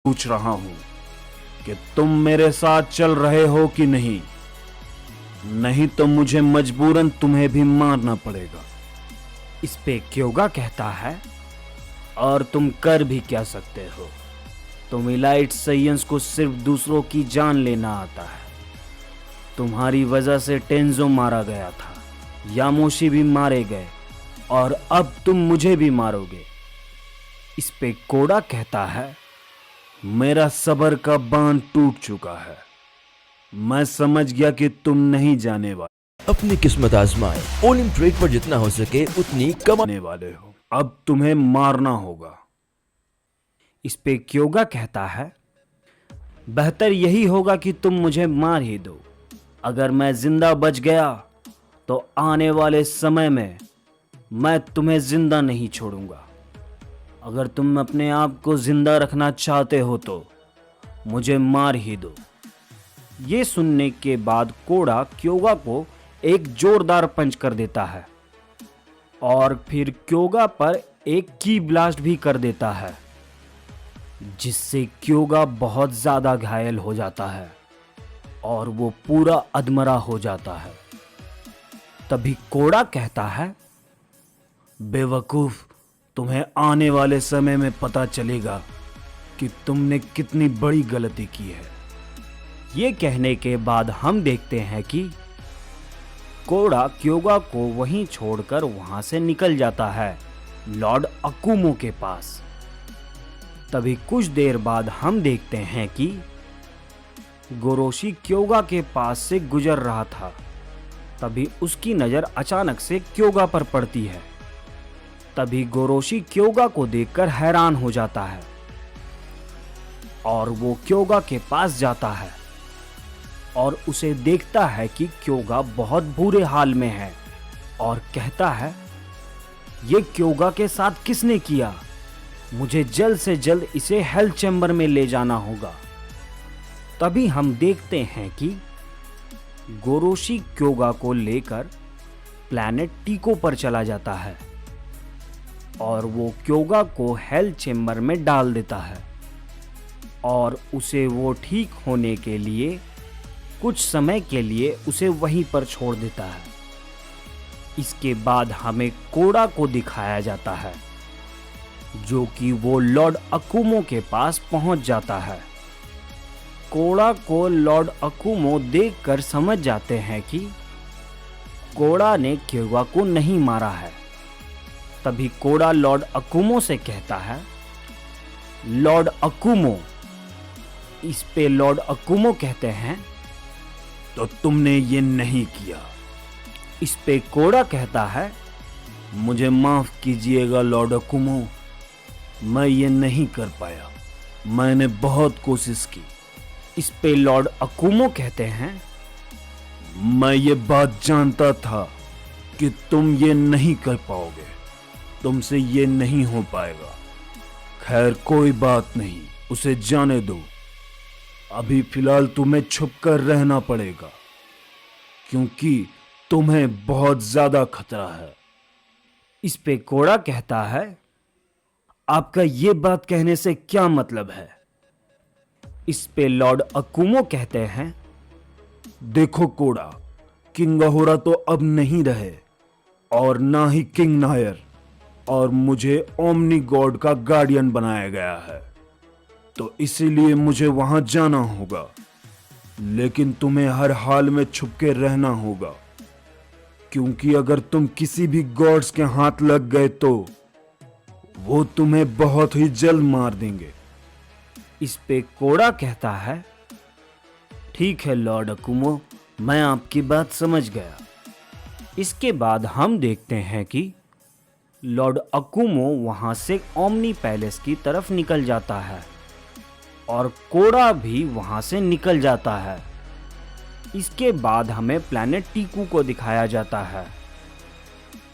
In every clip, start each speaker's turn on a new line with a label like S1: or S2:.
S1: पूछ रहा हूं कि तुम मेरे साथ चल रहे हो कि नहीं। नहीं तो मुझे मजबूरन तुम्हें भी मारना पड़ेगा।
S2: इस पे क्योगा कहता है,
S1: और तुम कर भी क्या सकते हो। तुम इलाइट साइंस को सिर्फ दूसरों की जान लेना आता है। तुम्हारी वजह से टेंजो मारा गया था, यामोशी भी मारे गए, और अब तुम मुझे भी मारोगे।
S2: इस पे कोड़ा कहता है,
S1: मेरा सब्र का बांध टूट चुका है। मैं समझ गया कि तुम नहीं जाने वाले।
S3: अपनी किस्मत आजमाएं। ऑल इन ट्रेड पर जितना हो सके उतनी
S1: कमाने वाले हो। अब तुम्हें मारना होगा।
S2: इस पे क्योगा कहता है, बेहतर यही होगा कि तुम मुझे मार ही दो।
S1: अगर मैं जिंदा बच गया तो आने वाले समय में मैं तुम्हें जिंदा नहीं छोड़ूंगा। अगर तुम अपने आप को जिंदा रखना चाहते हो तो मुझे मार ही दो।
S2: ये सुनने के बाद कोड़ा क्योगा को एक जोरदार पंच कर देता है और फिर क्योगा पर एक की ब्लास्ट भी कर देता है, जिससे क्योगा बहुत ज्यादा घायल हो जाता है और वो पूरा अधमरा हो जाता है। तभी कोड़ा कहता है,
S1: बेवकूफ, तुम्हें आने वाले समय में पता चलेगा कि तुमने कितनी बड़ी गलती की है।
S2: ये कहने के बाद हम देखते हैं कि कोड़ा क्योगा को वहीं छोड़कर वहां से निकल जाता है लॉर्ड अकुमो के पास। तभी कुछ देर बाद हम देखते हैं कि गोरोशी क्योगा के पास से गुजर रहा था। तभी उसकी नज़र अचानक से क्योगा पर पड़ती है। तभी गोरोशी क्योगा को देखकर हैरान हो जाता है और वो क्योगा के पास जाता है और उसे देखता है कि क्योगा बहुत बुरे हाल में है और कहता है, ये क्योगा के साथ किसने किया? मुझे जल्द से जल्द इसे हेल्थ चैम्बर में ले जाना होगा। तभी हम देखते हैं कि गोरोशी क्योगा को लेकर प्लैनेट टीको पर चला जाता है और वो क्योगा को हेल्थ चैम्बर में डाल देता है और उसे वो ठीक होने के लिए कुछ समय के लिए उसे वहीं पर छोड़ देता है। इसके बाद हमें कोड़ा को दिखाया जाता है, जो कि वो लॉर्ड अकुमो के पास पहुंच जाता है। कोड़ा को लॉर्ड अकुमो देखकर समझ जाते हैं कि कोड़ा ने क्योगा को नहीं मारा है। तभी कोड़ा लॉर्ड अकुमो से कहता है, लॉर्ड अकुमो। इस पे लॉर्ड अकुमो कहते हैं,
S1: तो तुमने ये नहीं किया।
S2: इस पे कोड़ा कहता है,
S1: मुझे माफ कीजिएगा लॉर्ड अकुमो, मैं ये नहीं कर पाया। मैंने बहुत कोशिश की।
S2: इस पे लॉर्ड अकुमो कहते हैं,
S1: मैं ये बात जानता था कि तुम ये नहीं कर पाओगे। तुमसे ये नहीं हो पाएगा। खैर कोई बात नहीं, उसे जाने दो। अभी फिलहाल तुम्हें छुपकर रहना पड़ेगा क्योंकि तुम्हें बहुत ज्यादा खतरा है।
S2: इस पे कोड़ा कहता है, आपका ये बात कहने से क्या मतलब है? इस पे लॉर्ड अकुमो कहते हैं,
S1: देखो कोड़ा, किंग अहोरा तो अब नहीं रहे और ना ही किंग नायर, और मुझे ओमनी गॉड का गार्डियन बनाया गया है, तो इसीलिए मुझे वहां जाना होगा। लेकिन तुम्हें हर हाल में छुपके रहना होगा क्योंकि अगर तुम किसी भी गॉड्स के हाथ लग गए तो वो तुम्हें बहुत ही जल्द मार देंगे।
S2: इस पे कोड़ा कहता है, ठीक है लॉर्ड अकुमो, मैं आपकी बात समझ गया। इसके बाद हम देखते हैं कि लॉर्ड अकुमो वहां से ओमनी पैलेस की तरफ निकल जाता है और कोड़ा भी वहां से निकल जाता है। इसके बाद हमें प्लैनेट टीकू को दिखाया जाता है,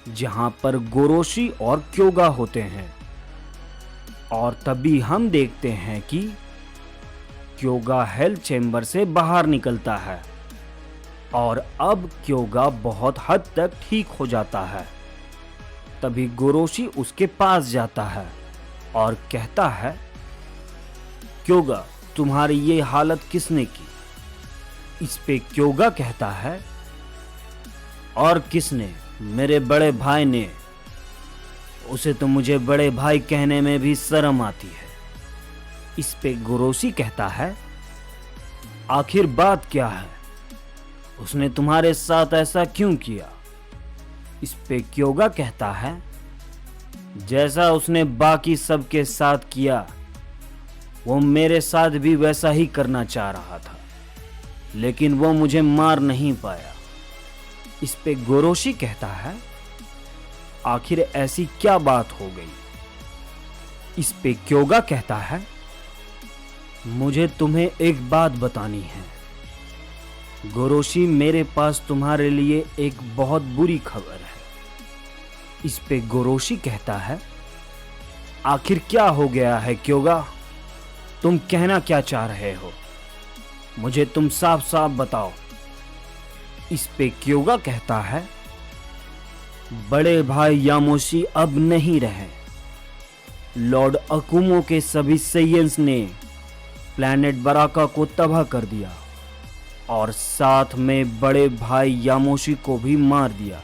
S2: जहां पर गोरोशी और क्योगा होते हैं। और तभी हम देखते हैं कि क्योगा हेल्थ चैम्बर से बाहर निकलता है और अब क्योगा बहुत हद तक ठीक हो जाता है। तभी गोरोशी उसके पास जाता है और कहता है, क्योगा तुम्हारी ये हालत किसने की? इस पे क्योगा कहता है, और किसने? मेरे बड़े भाई ने। उसे तो मुझे बड़े भाई कहने में भी शर्म आती है। इस पे गोरोशी कहता है, आखिर बात क्या है? उसने तुम्हारे साथ ऐसा क्यों किया? इस पे क्योगा कहता है, जैसा उसने बाकी सबके साथ किया वो मेरे साथ भी वैसा ही करना चाह रहा था, लेकिन वो मुझे मार नहीं पाया। इस पे गोरोशी कहता है, आखिर ऐसी क्या बात हो गई? इस पे क्योगा कहता है, मुझे तुम्हें एक बात बतानी है गोरोशी, मेरे पास तुम्हारे लिए एक बहुत बुरी खबर है। इस पे गोरोशी कहता है, आखिर क्या हो गया है क्योगा? तुम कहना क्या चाह रहे हो? मुझे तुम साफ साफ बताओ। इस पे क्योगा कहता है, बड़े भाई यामोशी अब नहीं रहे। लॉर्ड अकुमो के सभी सेयंस ने प्लैनेट बराका को तबाह कर दिया और साथ में बड़े भाई यामोशी को भी मार दिया।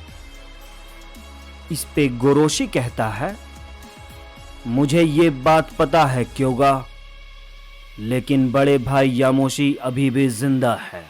S2: इस पे गोरोशी कहता है, मुझे ये बात पता है क्योगा, लेकिन बड़े भाई यामोशी अभी भी जिंदा है।